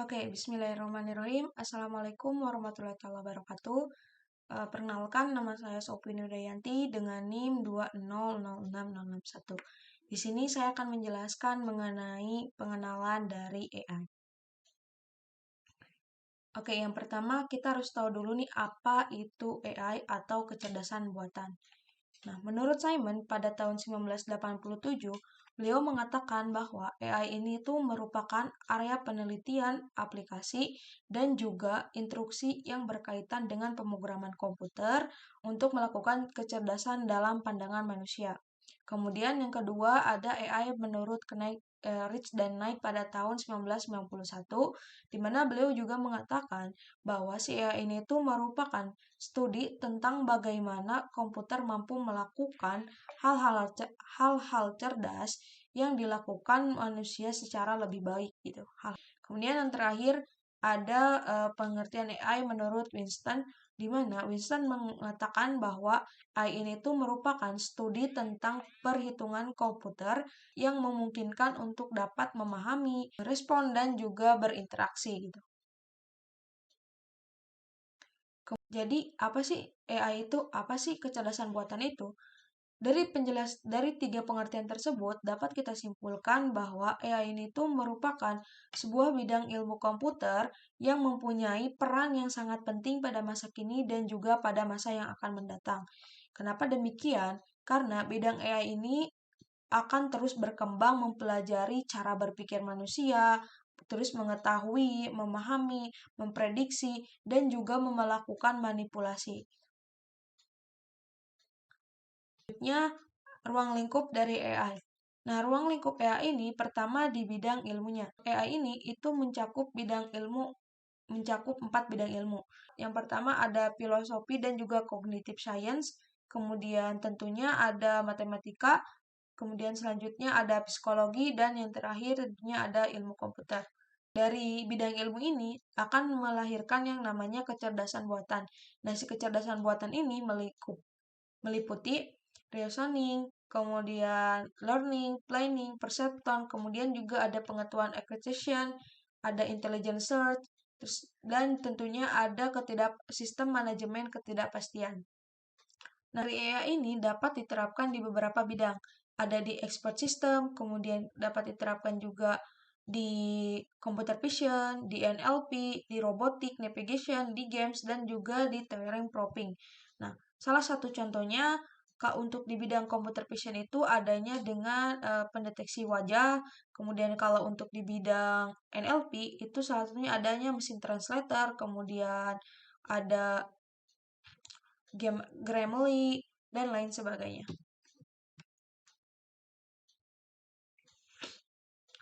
Oke, bismillahirrahmanirrahim. Assalamualaikum warahmatullahi wabarakatuh. Perkenalkan, nama saya Sopri Nudayanti dengan NIM 2006061. Di sini saya akan menjelaskan mengenai pengenalan dari AI. Oke, yang pertama kita harus tahu dulu nih apa itu AI atau kecerdasan buatan. Nah, menurut Simon, pada tahun 1987, beliau mengatakan bahwa AI ini tuh merupakan area penelitian, aplikasi, dan juga instruksi yang berkaitan dengan pemrograman komputer untuk melakukan kecerdasan dalam pandangan manusia. Kemudian yang kedua ada AI menurut Rich dan Knight pada tahun 1991, di mana beliau juga mengatakan bahwa si AI ini tuh merupakan studi tentang bagaimana komputer mampu melakukan hal-hal cerdas yang dilakukan manusia secara lebih baik gitu. Kemudian yang terakhir ada pengertian AI menurut Winston, di mana Winston mengatakan bahwa AI ini tuh merupakan studi tentang perhitungan komputer yang memungkinkan untuk dapat memahami, respon, dan juga berinteraksi gitu. Jadi, apa sih AI itu? Apa sih kecerdasan buatan itu? Dari tiga pengertian tersebut, dapat kita simpulkan bahwa AI ini tuh merupakan sebuah bidang ilmu komputer yang mempunyai peran yang sangat penting pada masa kini dan juga pada masa yang akan mendatang. Kenapa demikian? Karena bidang AI ini akan terus berkembang mempelajari cara berpikir manusia, terus mengetahui, memahami, memprediksi, dan juga melakukan manipulasi. Selanjutnya, ruang lingkup dari AI. Nah, ruang lingkup AI ini pertama di bidang ilmunya. AI ini itu mencakup 4 bidang ilmu. Yang pertama ada filosofi dan juga cognitive science, kemudian tentunya ada matematika, kemudian selanjutnya ada psikologi, dan yang terakhir tentunya ada ilmu komputer. Dari bidang ilmu ini akan melahirkan yang namanya kecerdasan buatan. Nah, si kecerdasan buatan ini meliputi reasoning, kemudian learning, planning, perception, kemudian juga ada pengetahuan acquisition, ada intelligence search, dan tentunya ada sistem manajemen ketidakpastian. Nah, dari AI ini dapat diterapkan di beberapa bidang. Ada di expert system, kemudian dapat diterapkan juga di computer vision, di NLP, di robotic, navigation, di games, dan juga di Turing probing. Nah, salah satu contohnya untuk di bidang computer vision itu adanya dengan pendeteksi wajah, kemudian kalau untuk di bidang NLP itu salah satunya adanya mesin translator, kemudian ada Grammarly, dan lain sebagainya.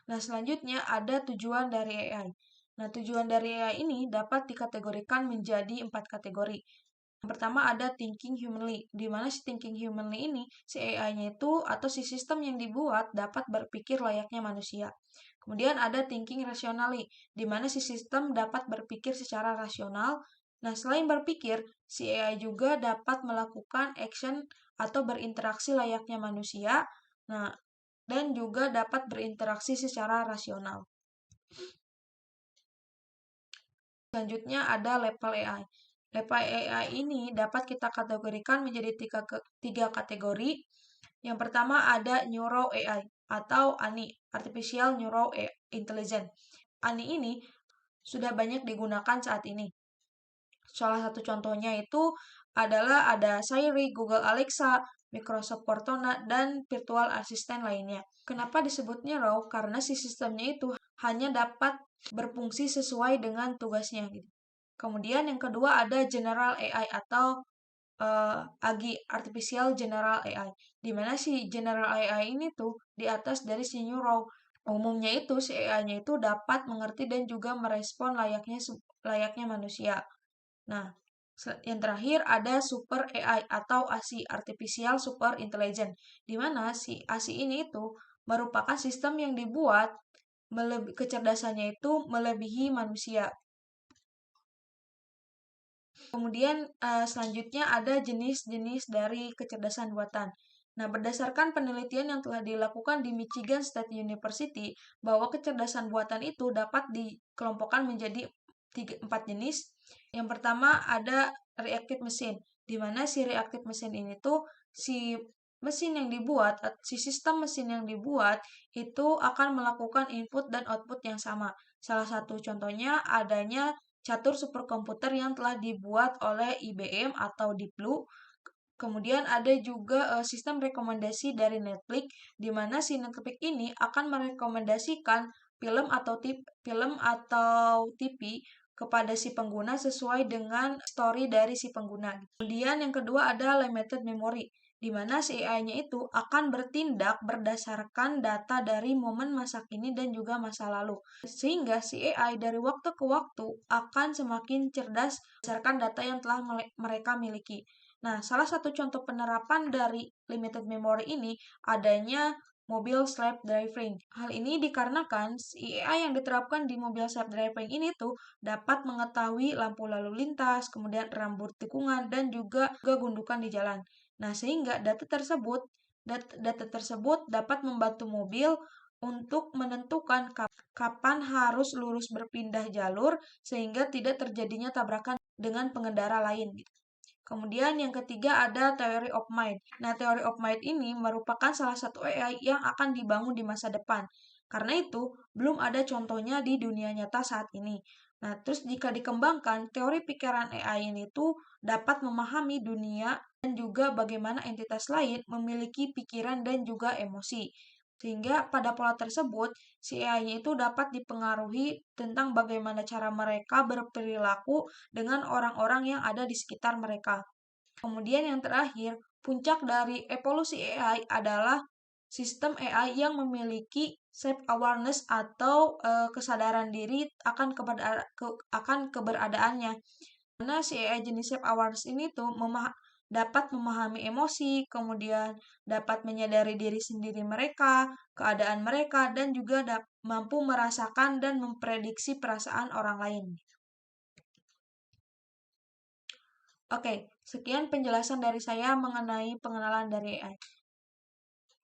Nah, selanjutnya ada tujuan dari AI. Nah, tujuan dari AI ini dapat dikategorikan menjadi 4 kategori. Yang pertama ada thinking humanly, di mana si thinking humanly ini, si AI-nya itu atau si sistem yang dibuat dapat berpikir layaknya manusia. Kemudian ada thinking rationally, di mana si sistem dapat berpikir secara rasional. Nah, selain berpikir, si AI juga dapat melakukan action atau berinteraksi layaknya manusia. Nah, dan juga dapat berinteraksi secara rasional. Selanjutnya ada level AI. Level AI ini dapat kita kategorikan menjadi tiga kategori. Yang pertama ada Neuro AI atau ANI, Artificial Neural Intelligence. ANI ini sudah banyak digunakan saat ini. Salah satu contohnya itu adalah ada Siri, Google Alexa, Microsoft Cortana, dan virtual assistant lainnya. Kenapa disebutnya raw? Karena si sistemnya itu hanya dapat berfungsi sesuai dengan tugasnya gitu. Kemudian yang kedua ada General AI atau AGI, Artificial General AI. Di mana si General AI ini tuh di atas dari si Neural. Umumnya itu si AI-nya itu dapat mengerti dan juga merespon layaknya manusia. Nah, yang terakhir ada Super AI atau ASI, Artificial Super Intelligence, di mana si ASI ini itu merupakan sistem yang dibuat kecerdasannya itu melebihi manusia. Kemudian selanjutnya ada jenis-jenis dari kecerdasan buatan. Nah, berdasarkan penelitian yang telah dilakukan di Michigan State University, bahwa kecerdasan buatan itu dapat dikelompokkan menjadi 4 jenis. Yang pertama ada reactive machine, di mana si reactive machine ini tuh si mesin yang dibuat, si sistem mesin yang dibuat itu akan melakukan input dan output yang sama. Salah satu contohnya adanya catur superkomputer yang telah dibuat oleh IBM atau Deep Blue. Kemudian ada juga sistem rekomendasi dari Netflix, di mana si Netflix ini akan merekomendasikan film atau TV kepada si pengguna sesuai dengan story dari si pengguna. Kemudian yang kedua ada limited memory, di mana si AI-nya itu akan bertindak berdasarkan data dari momen masa kini dan juga masa lalu. Sehingga si AI dari waktu ke waktu akan semakin cerdas berdasarkan data yang telah mereka miliki. Nah, salah satu contoh penerapan dari limited memory ini adanya mobil self-driving. Hal ini dikarenakan AI yang diterapkan di mobil self-driving ini tuh dapat mengetahui lampu lalu lintas, kemudian rambut tikungan, dan juga gundukan di jalan. Nah, sehingga data tersebut dapat membantu mobil untuk menentukan kapan harus lurus berpindah jalur sehingga tidak terjadinya tabrakan dengan pengendara lain. Kemudian yang ketiga ada Theory of Mind. Nah, Theory of Mind ini merupakan salah satu AI yang akan dibangun di masa depan. Karena itu, belum ada contohnya di dunia nyata saat ini. Nah, terus jika dikembangkan, teori pikiran AI ini tuh dapat memahami dunia dan juga bagaimana entitas lain memiliki pikiran dan juga emosi. Sehingga pada pola tersebut, si AI-nya itu dapat dipengaruhi tentang bagaimana cara mereka berperilaku dengan orang-orang yang ada di sekitar mereka. Kemudian yang terakhir, puncak dari evolusi AI adalah sistem AI yang memiliki self-awareness atau kesadaran diri akan keberadaannya. Karena si AI jenis self-awareness ini tuh dapat memahami emosi, kemudian dapat menyadari diri sendiri mereka, keadaan mereka, dan juga mampu merasakan dan memprediksi perasaan orang lain. Oke, sekian penjelasan dari saya mengenai pengenalan dari AI.